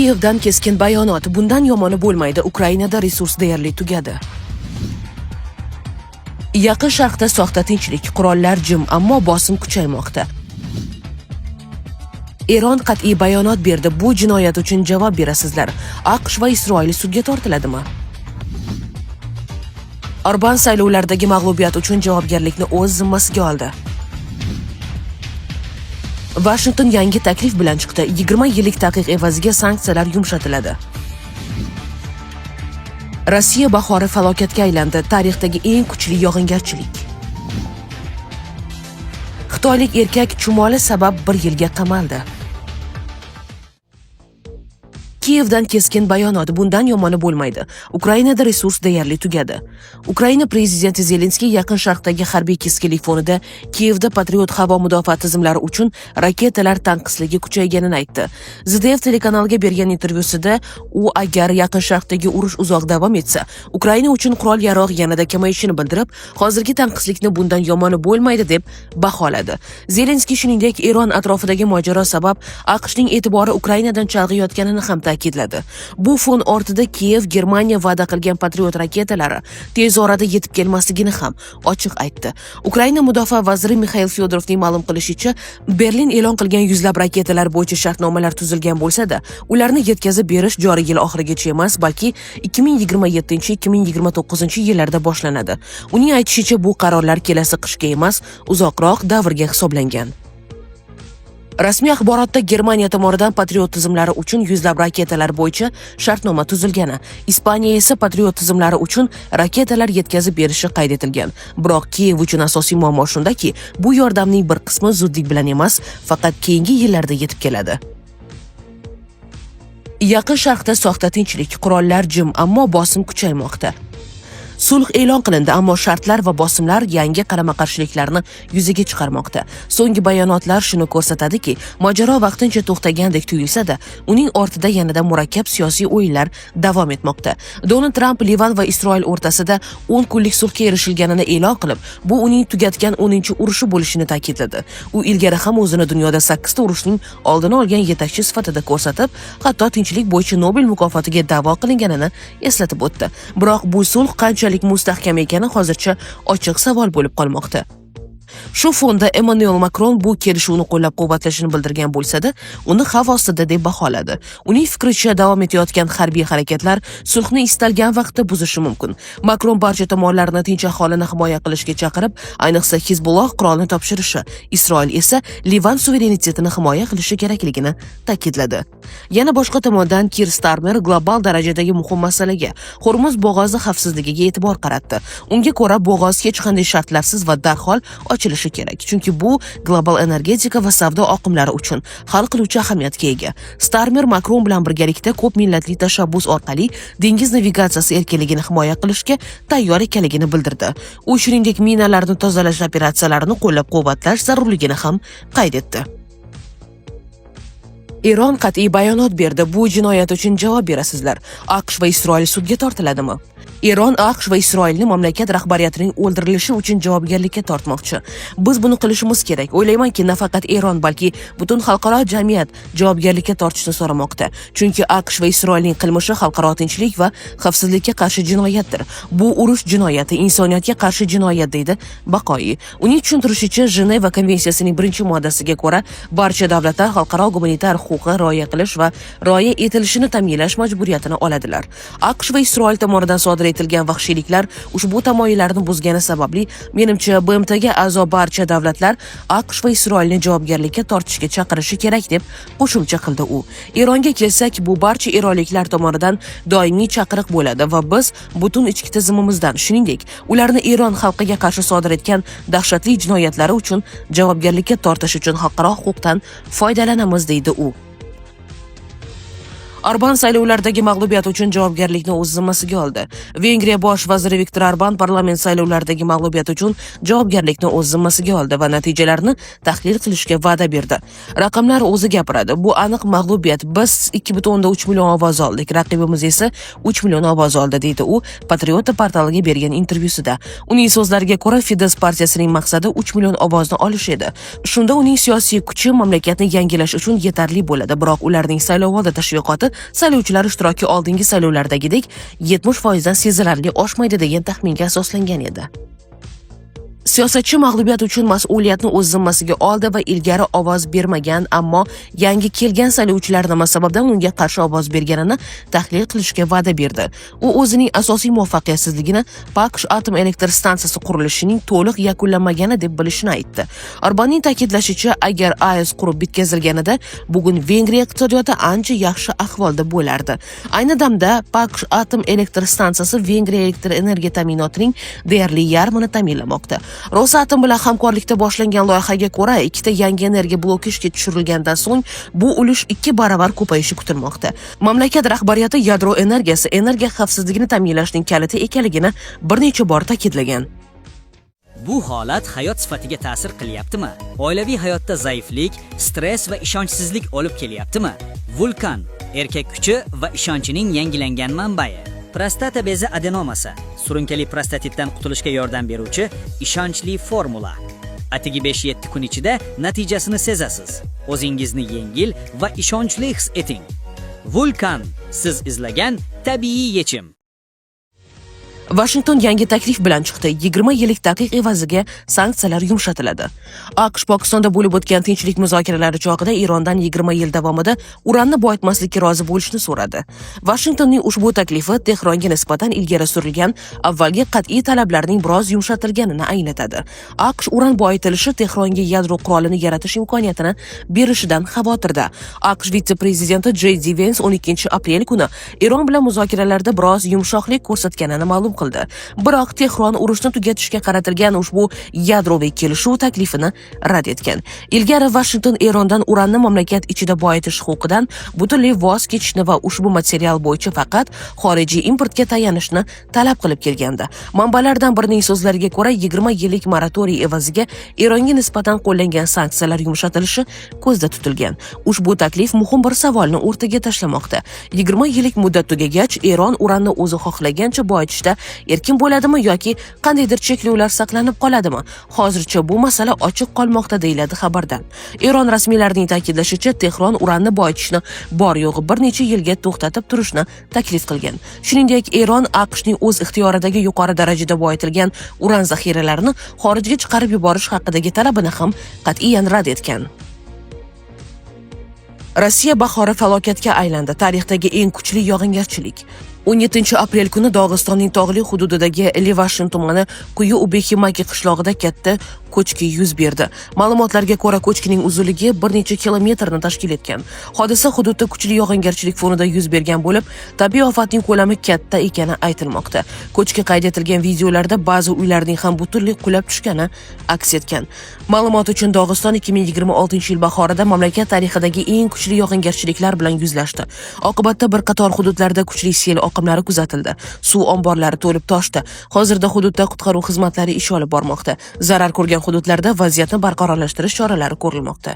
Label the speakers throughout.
Speaker 1: Kiyevdan keskin bayonot. Bundan yomoni bo'lmaydi. Ukrainada resurs deyarli tugadi. Yaqin Sharqda soxta tinchlik, qurollar jim, ammo bosim kuchaymoqda. Eron qat'iy bayonot berdi. Bu jinoyat uchun javob berasizlar. AQSh va Isroil sudga tortiladimi? Orban saylovlardagi mag'lubiyat uchun javobgarlikni o'z zimmasiga oldi. Washington yangi taklif bilan chiqdi. 20 yillik taqiq evaziga sanksiyalar yumshatiladi. Rossiya bahori falokatga aylandi. Tarixdagi eng kuchli yog'ingarchilik. Xitoylik erkak chumoli sabab 1 yilga qamaldi. Kiyevdan keskin bayonot. Bundan yomoni bo'lmaydi. Ukrainada resurs deyarli tugadi. Ukraina prezidenti Zelenskiy Yaqin Sharqdagi harbiy keskinlik fonida Kiyevda Patriot havo mudofaa tizimlari uchun raketalar tanqisligi kuchayganini aytdi. ZDF telekanaliga bergan intervyusida u agar Yaqin Sharqdagi urush uzoq davom etsa, Ukraina uchun qurol-yarog' yanada kamayishini bildirib, hozirgi tanqislikni bundan yomoni bo'lmaydi deb baholadi. Zelenskiy shuningdek Eron atrofidagi mojaro sabab AQShning e'tibori Ukrainadan chalg'iyotganini ham ta'kidladi. Bu fon ortida Kiyev Germaniya va'da qilgan Patriot raketalari tez orada yetib kelmasligini ham ochiq aytdi. Ukraina mudofaa vaziri Mikhail Fyodorovning ma'lum qilishicha, Berlin e'lon qilgan yuzlab raketalar bo'yicha shartnomalar tuzilgan bo'lsa-da, ularni yetkazib berish joriy yil oxirigacha emas, balki 2027-2029 yillarda boshlanadi. Uning aytishicha, bu qarorlar kelasi qishga emas, uzoqroq davrga hisoblangan. Rasmiy axborotda Germaniya tomonidan Patriot tizimlari uchun yuzlab raketalar bo'yicha shartnoma tuzilgani, Ispaniya esa Patriot tizimlari uchun raketalar yetkazib berishi qayd etilgan. Biroq Kiyev uchun asosiy muammo shundaki, bu yordamning bir qismi zudlik bilan emas, faqat keyingi yillarda yetib keladi. Yaqin Sharqda soxta tinchlik, qurollar jim, ammo bosim kuchaymoqda. Sulh e'lon qilindi, ammo shartlar va bosimlar yangi qarama-qarshiliklarni yuzaga chiqarmoqda. So'nggi bayonotlar shuni ko'rsatadiki, mojaro vaqtincha to'xtagandek tuyulsa-da, uning ortida yanada murakkab siyosiy o'yinlar davom etmoqda. Donald Trump Livan va Isroil o'rtasida 10 kunlik sulhga erishilganini e'lon qilib, bu uning tugatgan 10-urushi bo'lishini ta'kidladi. U ilgari ham o'zini dunyoda 8 ta urushning oldini olgan yetakchi sifatida ko'rsatib, hatto tinchlik bo'yicha Nobel mukofotiga da'vo qilinganini eslatib o'tdi. Biroq bu sulh qanchalik mustahkam ekani hozircha ochiq savol bo'lib qolmoqda. Shu fonda Emmanuel Macron bu kelishuvni qo'llab-quvvatlashini bildirgan bo'lsa-da, uni xavf ostida deb baholadi. Uning fikricha, davom etayotgan harbiy harakatlar sulhni istalgan vaqtda buzishi mumkin. Macron barcha tomonlarni tinch aholini himoya qilishga chaqirib, ayniqsa Hizbulloh qurolni topshirishi, Isroil esa Livan suverenitetini himoya qilishi kerakligini ta'kidladi. Yana boshqa tomondan Kir Starmer global darajadagi muhim masalaga, Hormuz bo'g'ozi xavfsizligiga e'tibor qaratdi. Unga ko'ra, bo'g'oz hech qanday shartlarsiz va darhol ochilishi kerak, chunki bu global energetika va savdo oqimlari uchun hal qiluvchi ahamiyatga ega. Starmer Macron bilan birgalikda ko'p millatli tashabbus orqali dengiz navigatsiyasi erkinligini himoya qilishga tayyor ekanligini bildirdi. U shuningdek minalarni tozalash operatsiyalarini qo'llab-quvvatlash zarurligini ham qayd etdi. Eron qat'iy bayonot berdi. Bu jinoyat uchun javob berasizlar. AQSh va Isroil sudga tortiladimi? Eron AQSh va Isroilni mamlakat rahbariyatining o'ldirilishi uchun javobgarlikka tortmoqchi. Biz buni qilishimiz kerak. O'ylaymanki, nafaqat Eron, balki butun xalqaro jamiyat javobgarlikka tortishni so'ramoqda. Chunki AQSh va Isroilning qilmishi xalqaro tinchlik va xavfsizlikka qarshi jinoyatdir. Bu urush jinoyati, insoniyatga qarshi jinoyat, deydi Baqoyi. Uning tushuntirishicha, Jeneva konvensiyasining 1-moddasiga ko'ra, barcha davlatlar xalqaro gumanitar huquqqa rioya qilish va rioya etilishini ta'minlash majburiyatini oladilar. AQSh va Isroil tomonidan sodir etilgan vahshiyliklar ushbu tamoyillarni buzgani sababli, menimcha BMTga a'zo barcha davlatlar AQSh va Isroilni javobgarlikka tortishga chaqirishi kerak deb qo'shimcha qildi u. Eronga kelsak, bu barcha eronliklar tomonidan doimiy chaqiriq bo'ladi va biz butun ichki tizimimizdan, shuningdek, ularni Eron xalqiga qarshi sodir etgan dahshatli jinoyatlari uchun javobgarlikka tortish uchun xalqaro huquqdan foydalanamiz, deydi u. Orban saylovlardagi mag'lubiyat uchun javobgarlikni o'z zimmasiga oldi. Vengriya bosh vaziri Viktor Orban parlament saylovlaridagi mag'lubiyat uchun javobgarlikni o'z zimmasiga oldi va natijalarni tahlil qilishga va'da berdi. Raqamlar o'zi gapiradi. Bu aniq mag'lubiyat. Biz 2.3 million ovoz oldik, raqibimiz esa 3 million ovoz oldi, deydi u Patriota portaliga bergan intervyusida. Uning so'zlariga ko'ra, Fidesz partiyasining maqsadi 3 million ovozni olish edi. Shunda uning siyosiy kuchi mamlakatni yangilash uchun yetarli bo'ladi, biroq ularning saylovoldi tashviqoti saylovchilar ishtiroki oldingi saylovlardagidek 70% dan sezilarli oshmaydi degan taxminga asoslangan edi. Siyosatchi mag'lubiyat uchun mas'uliyatni o'z zimmasiga oldi va ilgari ovoz bermagan, ammo yangi kelgan saylovchilar nima sababdan unga qarshi ovoz berganini tahlil qilishga va'da berdi. U o'zining asosiy muvaffaqiyatsizligini Paqsh atom elektr stansiyasi qurilishining to'liq yakunlanmagani deb bilishini aytdi. Orbanning ta'kidlashicha, agar AES qurib bitkazilganida bugun Vengriya iqtisodiyoti ancha yaxshi ahvolda bo'lardi. Ayni damda Paqsh atom elektr stansiyasi Vengriya elektr energiya ta'minotining deyarli yarmini ta'minlamoqda. Rosatom bilan hamkorlikda boshlangan loyihaga ko'ra, ikkita yangi energiya bloki ishga tushirilgandan so'ng bu ulush 2 baravar ko'payishi kutilmoqda. Mamlakat rahbariyati yadro energiyasi energiya xavfsizligini ta'minlashning kaliti ekanligini bir necha bor ta'kidlagan.
Speaker 2: Bu holat hayot sifatiga ta'sir qilyaptimi? Oilaviy hayotda zaiflik, stress va ishonchsizlik olib kelyaptimi? Vulkan erkak kuchi va ishonchining yangilangan manbai. Prostata bezi adenomasi surunkali prostatitdan qutulishga yordam beruvchi ishonchli formula. Atigi 5-7 kun ichida natijasini sezasiz. O'zingizni yengil va ishonchli his eting. Vulkan siz izlagan tabiiy yechim.
Speaker 1: Washington yangi taklif bilan chiqdi. 20 yillik taqiq evaziga sanksiyalar yumshatiladi. AQSh Pokistonda bo'lib o'tgan tinchlik muzokaralari chog'ida Erondan 20 yil davomida uranni boyitmaslikka rozi bo'lishni so'radi. Washingtonning ushbu taklifi Tehronga nisbatan ilgari surilgan avvalgi qat'iy talablarning biroz yumshatilganini anglatadi. AQSh uran boyitilishi Tehronga yadro qurolini yaratish imkoniyatini berishidan xavotirda. AQSh vitse-prezidenti J.D. Vance 12 aprel kuni Eron bilan muzokaralarda biroz yumshoqlik ko'rsatganini ma'lum qildi. Biroq Tehron urushni tugatishga qaratilgan ushbu yadroviy kelishuv taklifini rad etgan. Ilgari Washington Erondan uranni mamlakat ichida boyitish huquqidan butunlay voz kechishni va ushbu material bo'yicha faqat xorijiy importga tayanishni talab qilib kelgandi. Manbalardan birining so'zlariga ko'ra, 20 yillik moratoriy evaziga Eronga nisbatan qo'llangan sanksiyalar yumshatilishi ko'zda tutilgan. Ushbu taklif muhim bir savolni o'rtaga tashlamoqda. 20 yillik muddat tugagach, Eron uranni o'zi xohlagancha boyitishda erkin bo'ladimi yoki qandaydir cheklovlar saqlanib qoladimi? Hozircha bu masala ochiq qolmoqda deyiladi xabarda. Eron rasmiylarining ta'kidlashicha, Tehron uranni boyitishni bor yo'g'i bir necha yilga to'xtatib turishni taklif qilgan. Shuningdek, Eron AQShning o'z ixtiyoridagi yuqori darajada boyitilgan uran zaxiralarini xorijga chiqarib yuborish haqidagi talabini ham qat'iyan rad etgan. Rossiya bahori falokatga aylandi. Tarixdagi eng kuchli yog'ingarchilik. 17 aprel kuni Dog'istonning tog'li hududidagi Levashin tumani Quyi Ubeximaki qishlog'ida katta ko'chki yuz berdi. Ma'lumotlarga ko'ra, ko'chkining uzunligi bir necha kilometrni tashkil etgan. Hodisa hududda kuchli yog'ingarchilik fonida yuz bergan bo'lib, tabiiy ofatning ko'lami katta ekani aytilmoqda. Ko'chki qayd etilgan videolarda ba'zi uylarning ham butunlay qulab tushgani aks etgan. Ma'lumot uchun, Dog'iston 2026-yil bahorida mamlakat tarixidagi eng kuchli yog'ingarchiliklar bilan yuzlashdi. Oqibatda bir qator hududlarda kuchli sel oqimlari kuzatildi. Suv omborlari to'lib toshdi. Hozirda hududda qutqaruv xizmatlari ish olib bormoqda. Zarar ko'rgan hududlarda vaziyatni barqarorlashtirish choralari ko'rilmoqda.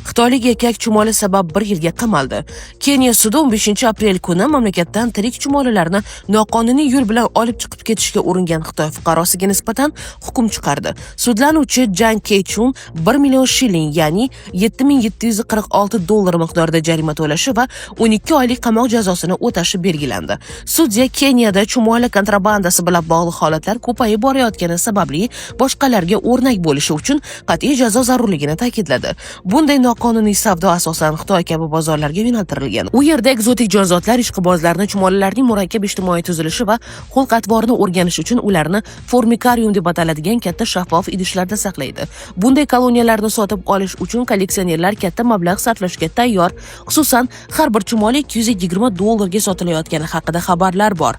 Speaker 1: Xitoylik erkak chumoli sabab 1 yilga qamaldi. Keniya sudi 15 aprel kuni mamlakatdan tirik chumolilarni noqonuniy yo'l bilan olib chiqib ketishga uringan Xitoy fuqarosiga nisbatan hukm chiqardi. Sudlanuvchi Jang Kechun 1 million shilling, ya'ni $7,746 miqdorida jarima to'lashi va 12 oylik qamoq jazosini o'tashi belgilandi. Sudya Keniyada chumoli kontrabandasi bilan bog'liq holatlar ko'payib borayotgani sababli boshqalarga o'rnak bo'lishi uchun qat'iy jazo zarurligini ta'kidladi. Bunday qonuniy savdo asosan Xitoy kabi bozorlarga yo'naltirilgan. U yerda ekzotik jonzotlar ishqibozlarni chumolilarning murakkab ijtimoiy tuzilishi va xulq-atvorini o'rganish uchun ularni formikarium deb ataladigan katta shaffof idishlarda saqlaydi. Bunday koloniyalarni sotib olish uchun kolleksionerlar katta mablag' sarflashga tayyor. Xususan, har bir chumoli $220 ga sotilayotgani haqida xabarlar bor.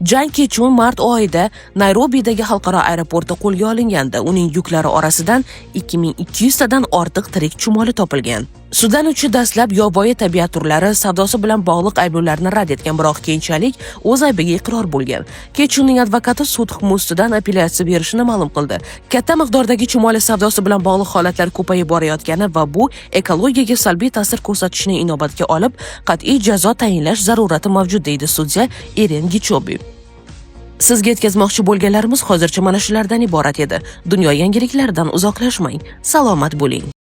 Speaker 1: Jang Kechun mart oyida Nayrobidagi xalqaro aeroportda qo'lga olinganda, uning yuklari orasidan 2200 tadan ortiq tirik chumoli topilgan. Sudlanuvchi dastlab yovvoyi tabiat turlari savdosi bilan bog'liq ayblovlarni rad etgan, biroq keyinchalik o'z aybiga iqror bo'lgan. Kechunning advokati sud hukmi ustidan apellyatsiya berishini ma'lum qildi. Katta miqdordagi chumoli savdosi bilan bog'liq holatlar ko'payib borayotgani va bu ekologiyaga salbiy ta'sir ko'rsatishini inobatga olib, qat'iy jazo tayinlash zarurati mavjud, deydi sudya Eren Gichobi. Sizga yetkazmoqchi bo'lganlarimiz hozircha mana shulardan iborat edi. Dunyo yangiliklaridan uzoqlashmang. Salomat bo'ling.